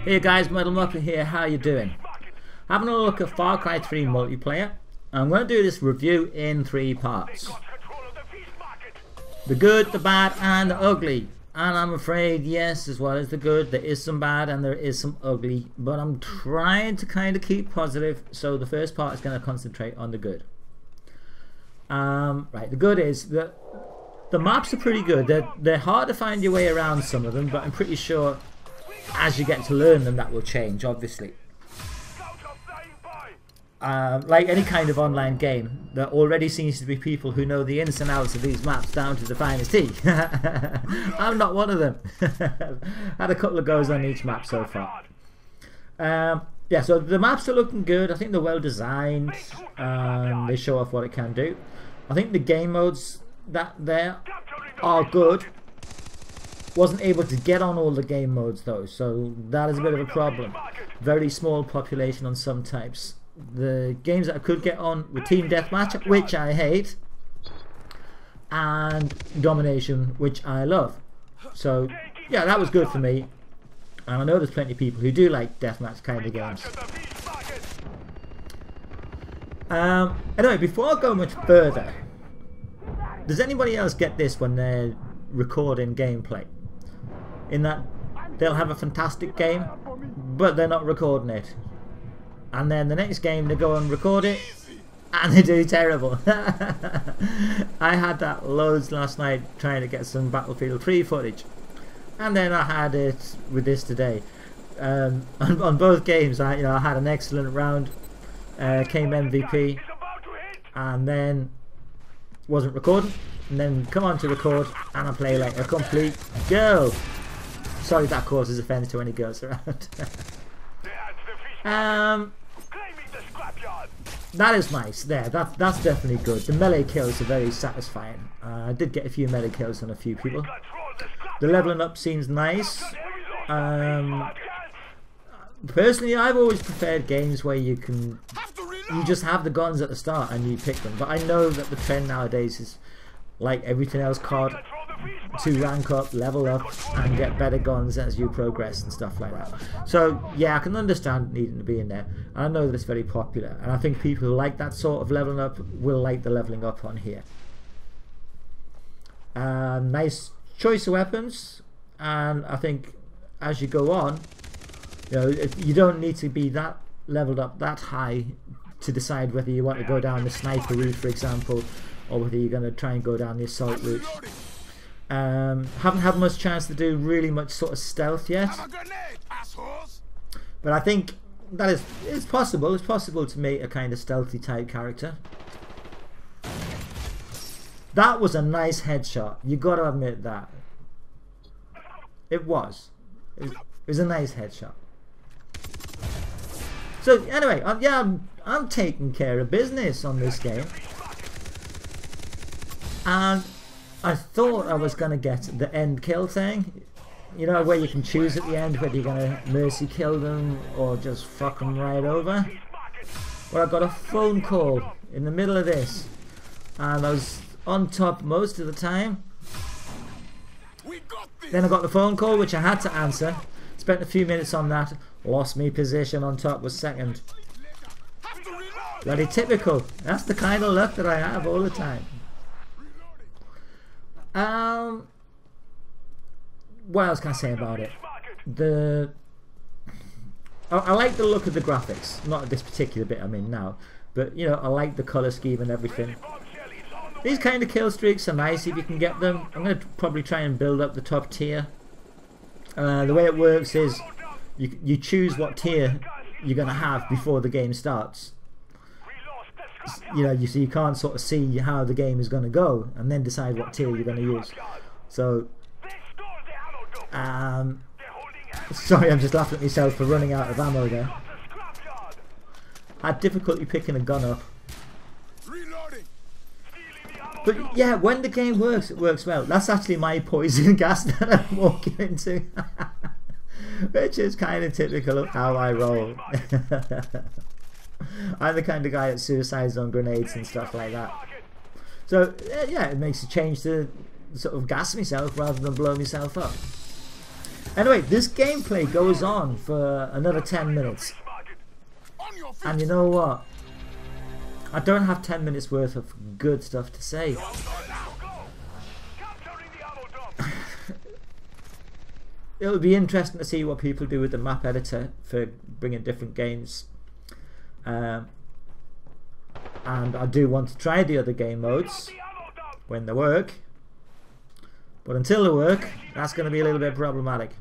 Hey guys, Metal Muppet here, how you doing? Having a look at Far Cry 3 multiplayer. I'm going to do this review in 3 parts. The good, the bad and the ugly. And I'm afraid, yes, as well as the good, there is some bad and there is some ugly. But I'm trying to kind of keep positive, so the first part is going to concentrate on the good. Right, the good is that the maps are pretty good. They're hard to find your way around some of them, but I'm pretty sure as you get to learn them that will change, obviously. Like any kind of online game, there already seems to be people who know the ins and outs of these maps down to the finest tea. I'm not one of them. Had a couple of goes on each map so far. Yeah, so the maps are looking good. I think they're well designed. They show off what it can do. I think the game modes that there are good. Wasn't able to get on all the game modes though, so that is a bit of a problem. Very small population on some types. The games that I could get on were Team Deathmatch, which I hate, and Domination, which I love. So yeah, that was good for me. And I know there's plenty of people who do like deathmatch kind of games. Anyway, before I go much further, does anybody else get this when they're recording gameplay? In that they'll have a fantastic game, but they're not recording it. And then the next game they go and record it, and they do terrible. I had that loads last night trying to get some Battlefield 3 footage. And then I had it with this today. On both games, I had an excellent round, came MVP, and then wasn't recording, and then come on to record, and I play like a complete girl. Sorry if that causes offence to any girls around. That is nice. There, that's definitely good. The melee kills are very satisfying. I did get a few melee kills on a few people. The leveling up seems nice. Personally, I've always preferred games where you just have the guns at the start and you pick them. But I know that the trend nowadays is, like everything else, COD, to rank up, level up, and get better guns as you progress and stuff like that. So yeah, I can understand needing to be in there. And I know that it's very popular, and I think people who like that sort of leveling up will like the leveling up on here. Nice choice of weapons, and I think as you go on, you don't need to be that leveled up that high to decide whether you want to go down the sniper route, for example, or whether you're going to try and go down the assault route. Haven't had much chance to do really much sort of stealth yet, but I think that it's possible. It's possible to make a kind of stealthy type character. That was a nice headshot. You got to admit that. It was a nice headshot. So anyway, yeah, I'm taking care of business on this game. And I thought I was going to get the end kill thing. Where you can choose at the end whether you're going to mercy kill them or just fuck them right over. Well, I got a phone call in the middle of this, and I was on top most of the time. Then I got the phone call, which I had to answer. Spent a few minutes on that. Lost me position on top, was second. Bloody typical. That's the kind of luck that I have all the time. What else can I say about it? I like the look of the graphics. Not this particular bit I'm in now, but I like the colour scheme and everything. These kind of kill streaks are nice if you can get them. I'm going to probably try and build up the top tier. The way it works is you choose what tier you're going to have before the game starts. So you can't sort of see how the game is going to go and then decide what tier you're going to use. So sorry, I'm just laughing at myself for running out of ammo there. I had difficulty picking a gun up. But yeah, when the game works, it works well. That's actually my poison gas that I'm walking into. Which is kind of typical of how I roll. I'm the kind of guy that suicides on grenades and stuff like that. So yeah, it makes a change to sort of gas myself rather than blow myself up. Anyway, this gameplay goes on for another 10 minutes. And you know what? I don't have 10 minutes worth of good stuff to say. It'll be interesting to see what people do with the map editor for bringing different games. And I do want to try the other game modes when they work. But until they work, that's going to be a little bit problematic.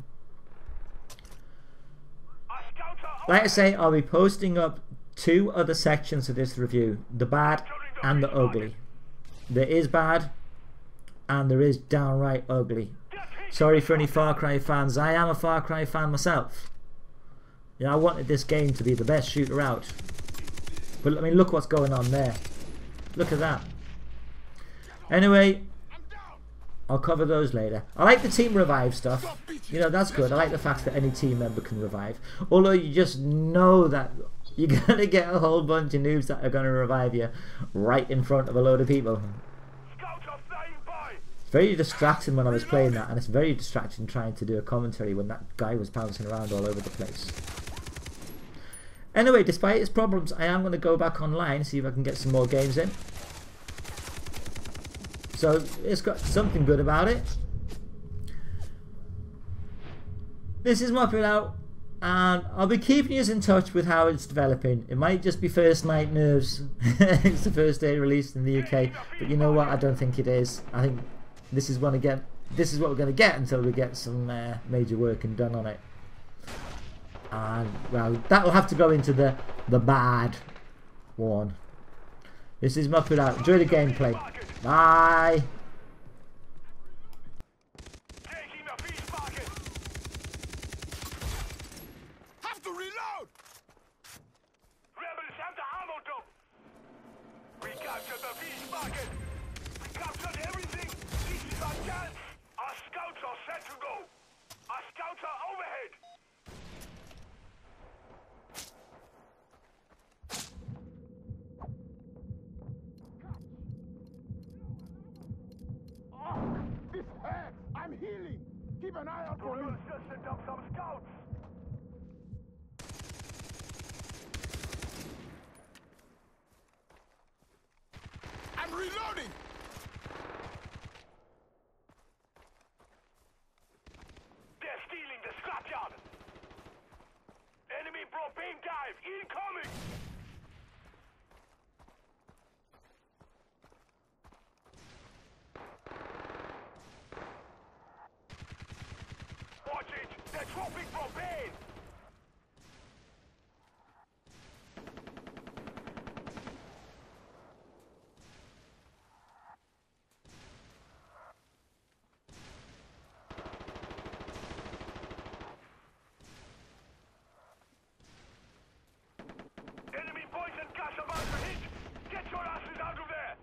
Like I say, I'll be posting up 2 other sections of this review. The bad and the ugly. There is bad and there is downright ugly. Sorry for any Far Cry fans. I am a Far Cry fan myself. Yeah, I wanted this game to be the best shooter out. But I mean, look what's going on there. Look at that. Anyway, I'll cover those later. I like the team revive stuff. You know, that's good. I like the fact that any team member can revive. Although you just know that you're going to get a whole bunch of noobs that are going to revive you right in front of a load of people. It's very distracting when I was playing that, and it's very distracting trying to do a commentary when that guy was bouncing around all over the place. Anyway, despite its problems, I am going to go back online, see if I can get some more games in. So it's got something good about it. This is Muppet out, and I'll be keeping you in touch with how it's developing. It might just be first night nerves. It's the first day released in the UK, but you know what? I don't think it is. I think this is what we're going to get until we get some major work done on it. And well, that'll have to go into the bad one. This is Muppet out. Enjoy the gameplay. Bye. Have to reload. Rebels have the ammo dump. We captured the fish market. We captured everything. This is our chance. Our scouts are set to go. Our scouts are overhead. This hurts. I'm healing. Keep an eye out for me. Just sent up some scouts. I'm reloading. They're stealing the scrapyard. Enemy propane dive incoming. Watch it! They're dropping propane! Enemy poison gas about to hit! Get your asses out of there!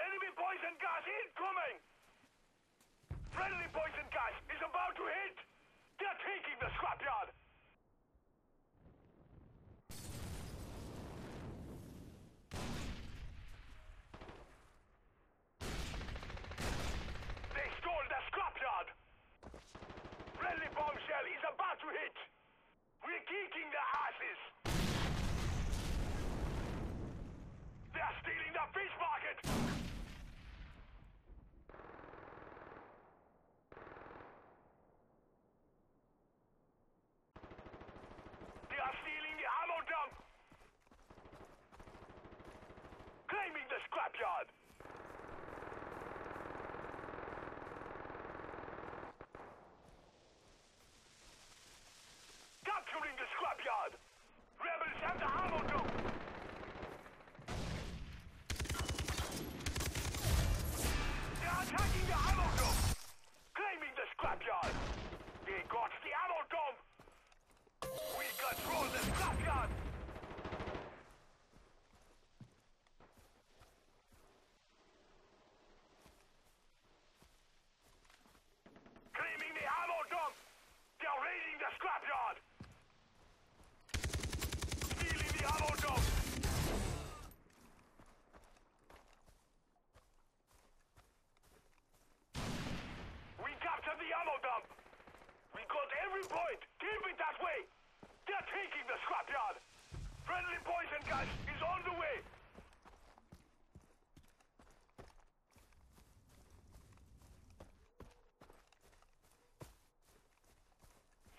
Enemy poison gas incoming! Friendly poison gas is about to hit! They're taking the scrapyard! They stole the scrapyard! Friendly bombshell is about to hit! We're kicking their asses! They're stealing the fish market! ammo dump. We got every point. Keep it that way. They're taking the scrapyard. Friendly poison gas is on the way.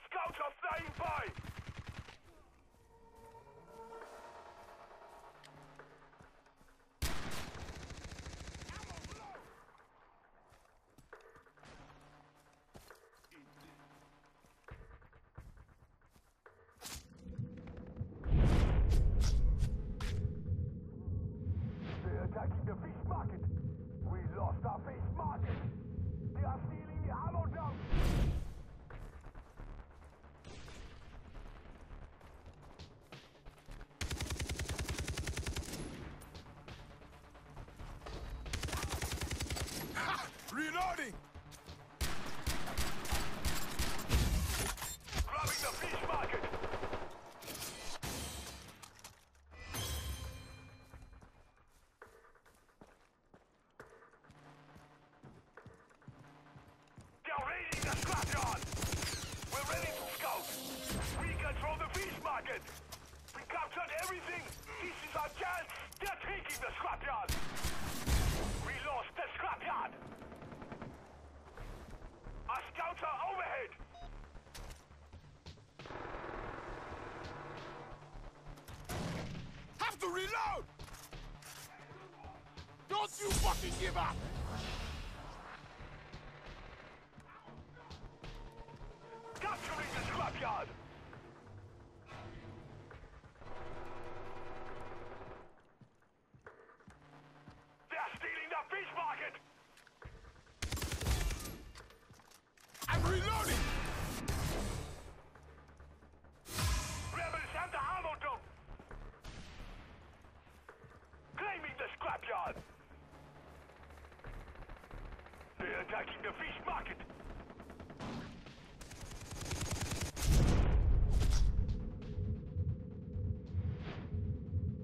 Scouts are flying by. They're attacking the fish market. We lost our fish market. They are stealing the ammo dump. Reloading! Grabbing the fish market. They're raiding the scrapyard. We're ready to scout. We control the fish market. We captured everything. This is our chance. They're taking the scrapyard. We lost the scrapyard. Our scouts are overhead. Have to reload! Don't you fucking give up! Capturing the scrapyard. They're stealing the fish market. I'm reloading! Rebels have the ammo dump. Claiming the scrapyard. They're attacking the fish market.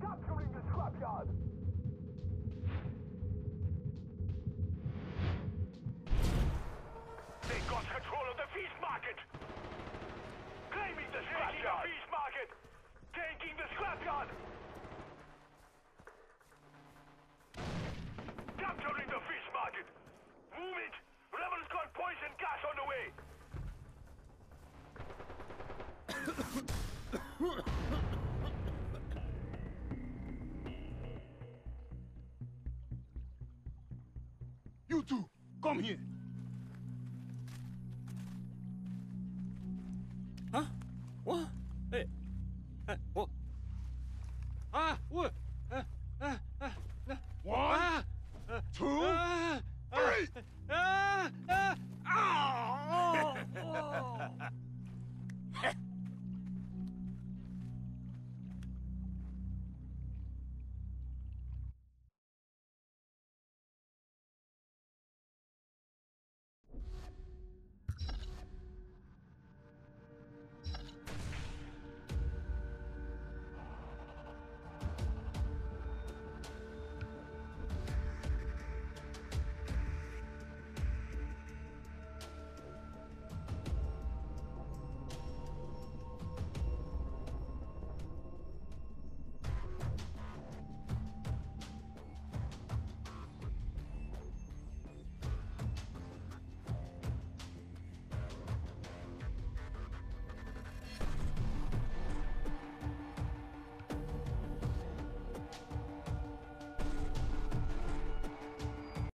Capturing the scrapyard. They got control of the fish market. Claiming the scrapyard. The fish market. Taking the scrapyard. Capturing the fish market. Move it. Rebels got poison gas on the way. You two, come here.